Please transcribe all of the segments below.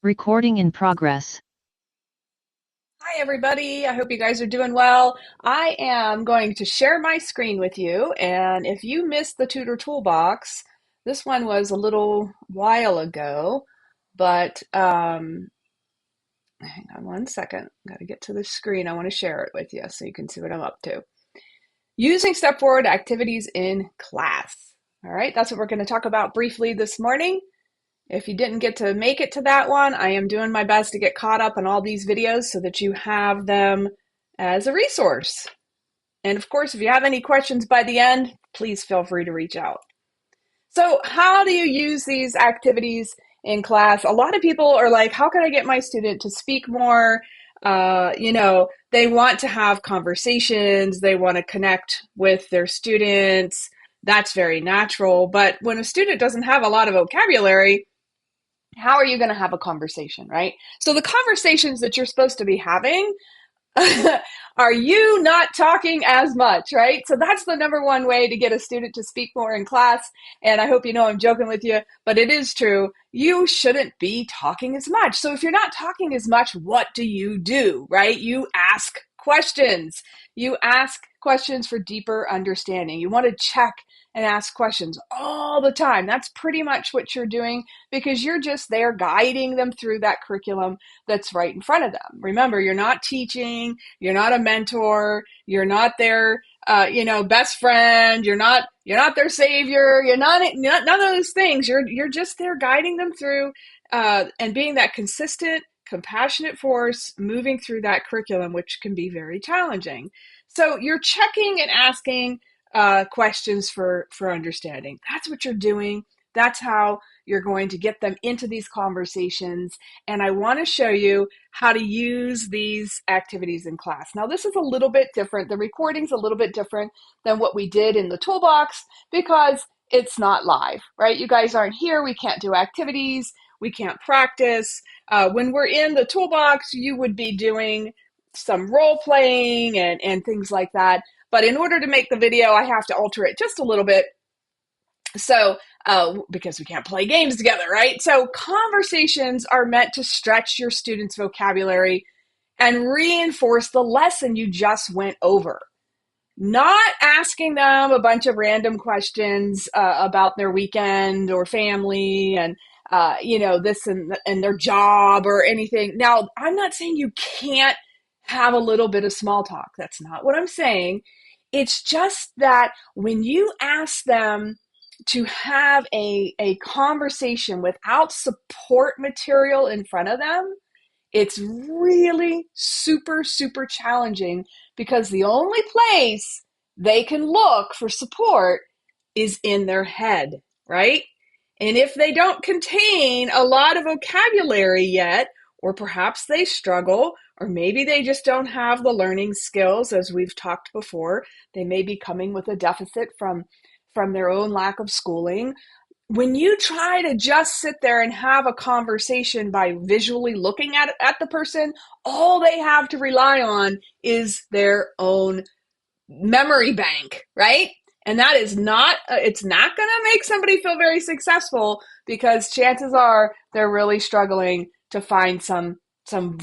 Recording in progress. Hi, everybody. I hope you guys are doing well. I am going to share my screen with you. And if you missed the Tutor Toolbox, this one was a little while ago, but hang on one second. Got to get to the screen. I want to share it with you so you can see what I'm up to. Using Step Forward activities in class. All right, that's what we're going to talk about briefly this morning. If you didn't get to make it to that one, I am doing my best to get caught up on all these videos so that you have them as a resource. And of course, if you have any questions by the end, please feel free to reach out. So how do you use these activities in class? A lot of people are like, how can I get my student to speak more? They want to have conversations. They want to connect with their students. That's very natural. But when a student doesn't have a lot of vocabulary, how are you going to have a conversation, right? So the conversations that you're supposed to be having are you not talking as much, right? So that's the number one way to get a student to speak more in class. And I hope you know I'm joking with you, but it is true. You shouldn't be talking as much. So if you're not talking as much, what do, right? You ask questions. You ask questions for deeper understanding. You want to check and ask questions all the time. That's pretty much what you're doing because you're just there guiding them through that curriculum that's right in front of them. Remember, you're not teaching, you're not a mentor, you're not their best friend, you're not their savior, you're not none of those things. You're just there guiding them through and being that consistent, compassionate force moving through that curriculum, which can be very challenging. So you're checking and asking questions for understanding. That's what you're doing. That's how you're going to get them into these conversations. And I want to show you how to use these activities in class. Now, this is a little bit different. The recording's a little bit different than what we did in the toolbox because it's not live, right? You guys aren't here. We can't do activities. We can't practice. When we're in the toolbox, you would be doing some role playing and things like that. But in order to make the video, I have to alter it just a little bit. So, because we can't play games together, right? So conversations are meant to stretch your students' vocabulary and reinforce the lesson you just went over. Not asking them a bunch of random questions about their weekend or family and this and their job or anything. Now, I'm not saying you can't have a little bit of small talk. That's not what I'm saying. It's just that when you ask them to have a conversation without support material in front of them, it's really super, super challenging because the only place they can look for support is in their head, right? And if they don't contain a lot of vocabulary yet, or perhaps they struggle, or maybe they just don't have the learning skills, as we've talked before, they may be coming with a deficit from their own lack of schooling. When you try to just sit there and have a conversation by visually looking at the person, all they have to rely on is their own memory bank, right? And that is not, it's not going to make somebody feel very successful because chances are they're really struggling to find some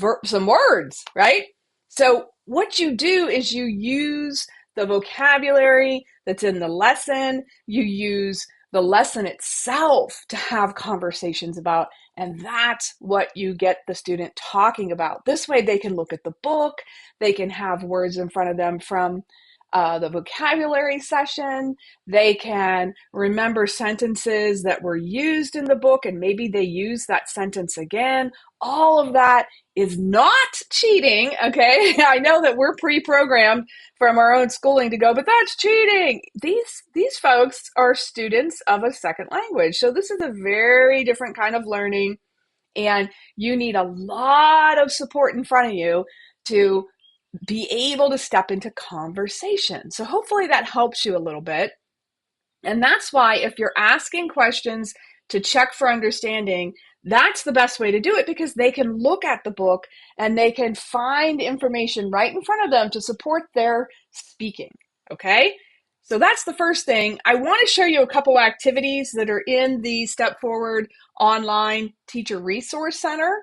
words, right? So what you do is you use the vocabulary that's in the lesson, you use the lesson itself to have conversations about, and that's what you get the student talking about. This way they can look at the book, they can have words in front of them from the vocabulary session. They can remember sentences that were used in the book and maybe they use that sentence again. All of that is not cheating, okay? I know that we're pre-programmed from our own schooling to go, but that's cheating. These folks are students of a second language. So this is a very different kind of learning and you need a lot of support in front of you to be able to step into conversation. So hopefully that helps you a little bit. And that's why if you're asking questions to check for understanding, that's the best way to do it because they can look at the book and they can find information right in front of them to support their speaking. Okay? So that's the first thing. I want to show you a couple activities that are in the Step Forward online teacher resource center.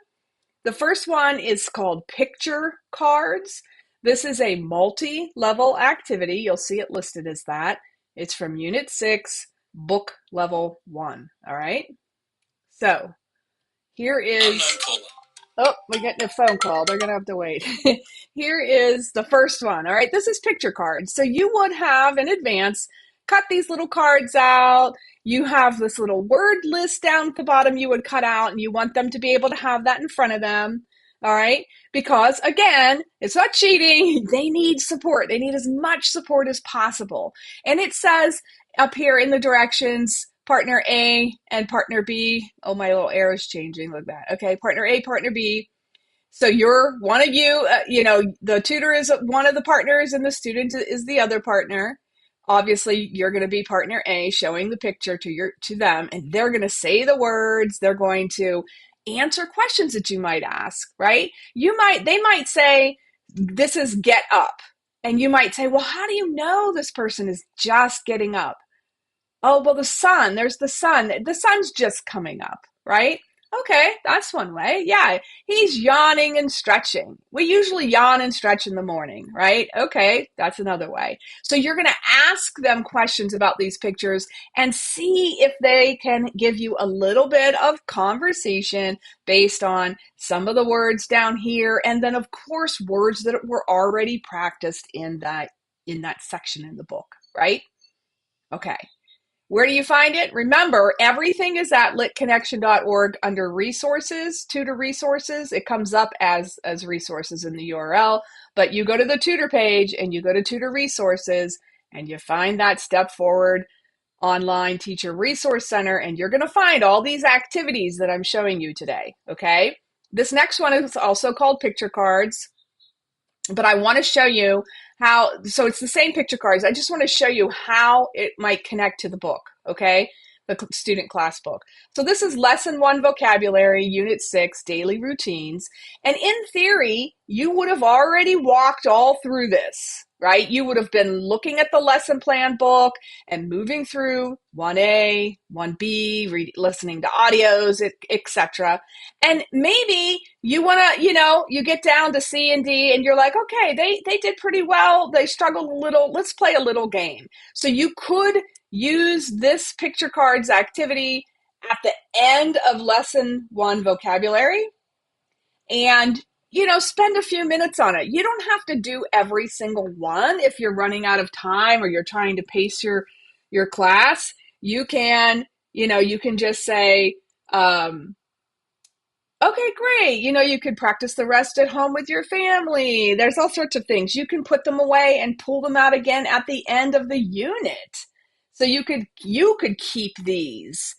The first one is called Picture Cards. This is a multi-level activity. You'll see it listed as that. It's from Unit 6, Book Level 1. All right? So here is... Oh, we're getting a phone call. They're going to have to wait. Here is the first one. All right, this is picture cards. So you would have in advance cut these little cards out. You have this little word list down at the bottom you would cut out, and you want them to be able to have that in front of them. All right, because again, it's not cheating. They need support. They need as much support as possible. And it says up here in the directions, partner A and partner B. Oh, my little arrow is changing. Look at that. Okay, partner A, partner B. So you're one of you, the tutor is one of the partners and the student is the other partner. Obviously, you're going to be partner A, showing the picture to them, and they're going to say the words. They're going to answer questions that you might ask, right? They might say, this is get up. And you might say, well, how do you know this person is just getting up? Oh, well, there's the sun. The sun's just coming up, right? Okay, that's one way. Yeah, he's yawning and stretching. We usually yawn and stretch in the morning, right? Okay, that's another way. So you're going to ask them questions about these pictures and see if they can give you a little bit of conversation based on some of the words down here, and then of course words that were already practiced in that section in the book, right? Okay. Where do you find it? Remember, everything is at litconnection.org under resources, tutor resources. It comes up as resources in the URL, but you go to the tutor page and you go to tutor resources and you find that Step Forward online teacher resource center, and you're going to find all these activities that I'm showing you today. Okay. This next one is also called picture cards, but I want to show you so it's the same picture cards. I just want to show you how it might connect to the book, okay? The student class book. So this is Lesson 1 Vocabulary, Unit 6, Daily Routines. And in theory, you would have already walked all through this, right? You would have been looking at the lesson plan book and moving through 1A, 1B, listening to audios, etc. And maybe you want to, you get down to C and D and you're like, okay, they did pretty well. They struggled a little. Let's play a little game. So you could use this picture cards activity at the end of Lesson 1 Vocabulary and spend a few minutes on it. You don't have to do every single one if you're running out of time or you're trying to pace your class. You can, you can just say, okay, great. You could practice the rest at home with your family. There's all sorts of things. You can put them away and pull them out again at the end of the unit. So you could keep these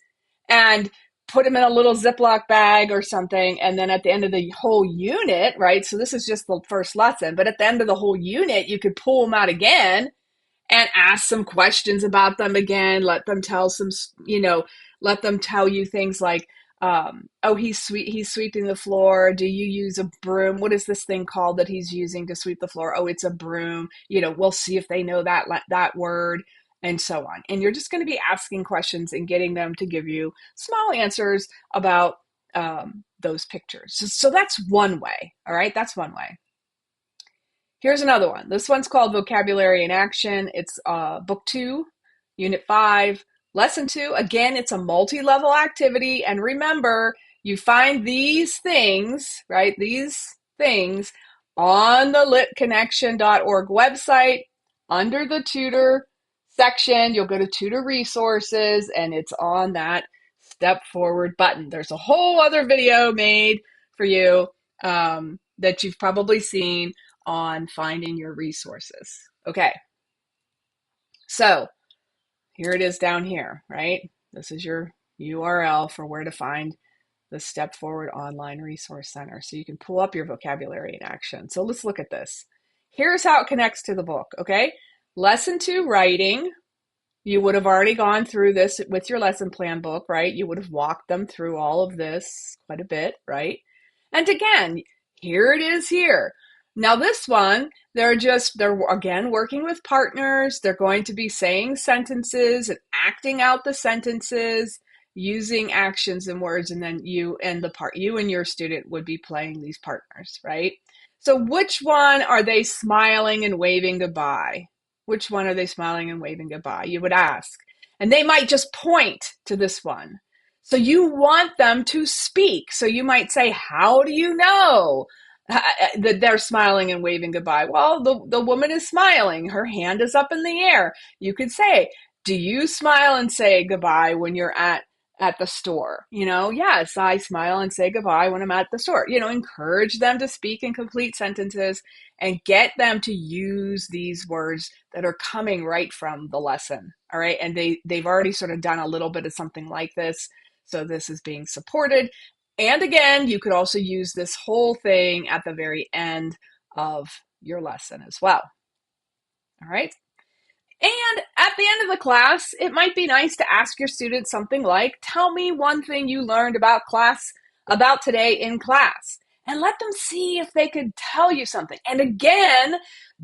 and put them in a little Ziploc bag or something. And then at the end of the whole unit, right? So this is just the first lesson, but at the end of the whole unit, you could pull them out again and ask some questions about them again. Let them tell you things like, oh, he's sweeping the floor. Do you use a broom? What is this thing called that he's using to sweep the floor? Oh, it's a broom. We'll see if they know that word, and so on. And you're just going to be asking questions and getting them to give you small answers about those pictures. So that's one way. All right, that's one way. Here's another one. This one's called Vocabulary in Action. It's Book 2, Unit 5, Lesson 2. Again, it's a multi-level activity. And remember, you find these things, right? These things on the litconnection.org website under the tutor section. You'll go to tutor resources and it's on that Step Forward button. There's a whole other video made for you that you've probably seen on finding your resources. Okay. So here it is down here, right? This is your URL for where to find the Step Forward Online Resource Center. So you can pull up your vocabulary in action. So let's look at this. Here's how it connects to the book, okay? Lesson 2, writing. You would have already gone through this with your lesson plan book, right? You would have walked them through all of this quite a bit, right? And again, here it is here. Now this one, they're again working with partners. They're going to be saying sentences and acting out the sentences. using actions and words, and then you and your student would be playing these partners, right? So which one are they smiling and waving goodbye? Which one are they smiling and waving goodbye? You would ask. And they might just point to this one. So you want them to speak. So you might say, how do you know that they're smiling and waving goodbye? Well, the woman is smiling. Her hand is up in the air. You could say, do you smile and say goodbye when you're at the store? Yes, I smile and say goodbye when I'm at the store. Encourage them to speak in complete sentences and get them to use these words that are coming right from the lesson. All right. And they've already sort of done a little bit of something like this. So this is being supported. And again, you could also use this whole thing at the very end of your lesson as well. All right. And at the end of the class, it might be nice to ask your students something like, tell me one thing you learned about today in class. And let them see if they could tell you something. And again,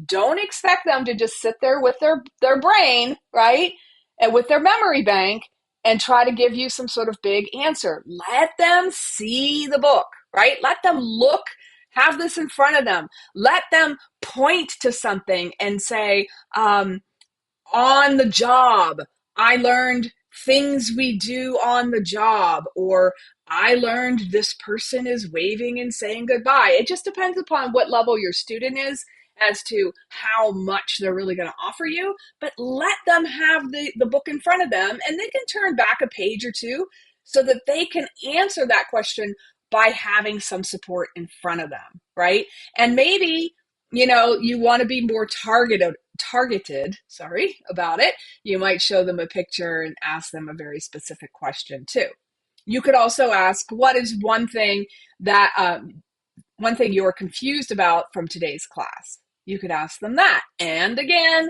don't expect them to just sit there with their brain, right? And with their memory bank and try to give you some sort of big answer. Let them see the book, right? Let them look, have this in front of them. Let them point to something and say, on the job, I learned things we do on the job, or I learned this person is waving and saying goodbye. It just depends upon what level your student is as to how much they're really going to offer you, but let them have the book in front of them, and they can turn back a page or two so that they can answer that question by having some support in front of them, right? And maybe you want to be more targeted about it. You might show them a picture and ask them a very specific question too. You could also ask, what is one thing you're confused about from today's class? You could ask them that. And again,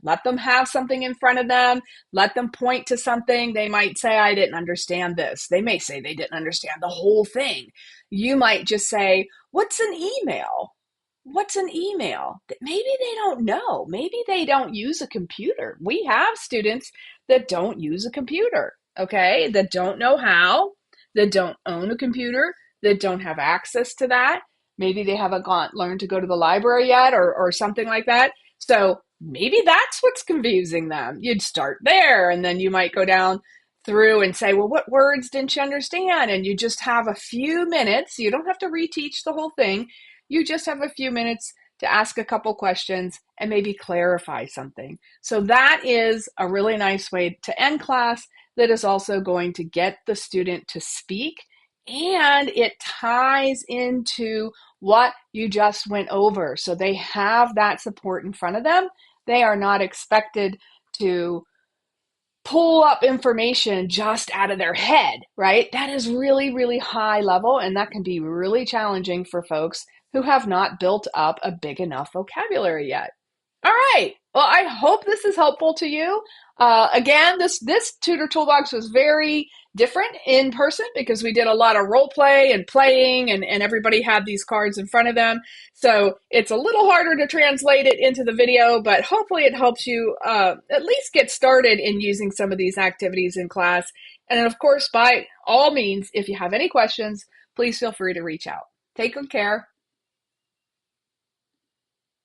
let them have something in front of them. Let them point to something. They might say, I didn't understand this. They may say they didn't understand the whole thing. You might just say, what's an email? What's an email? Maybe they don't know. Maybe they don't use a computer. We have students that don't use a computer, okay? That don't know how, that don't own a computer, that don't have access to that. Maybe they haven't learned to go to the library yet or something like that. So maybe that's what's confusing them. You'd start there, and then you might go down through and say, well, what words didn't you understand? And you just have a few minutes. You don't have to reteach the whole thing. You just have a few minutes to ask a couple questions and maybe clarify something. So that is a really nice way to end class that is also going to get the student to speak, and it ties into what you just went over. So they have that support in front of them. They are not expected to pull up information just out of their head, right? That is really, really high level, and that can be really challenging for folks who have not built up a big enough vocabulary yet. All right. Well, I hope this is helpful to you. Again, this Tutor Toolbox was very different in person because we did a lot of role play and playing, and everybody had these cards in front of them. So it's a little harder to translate it into the video, but hopefully it helps you at least get started in using some of these activities in class. And of course, by all means, if you have any questions, please feel free to reach out. Take good care.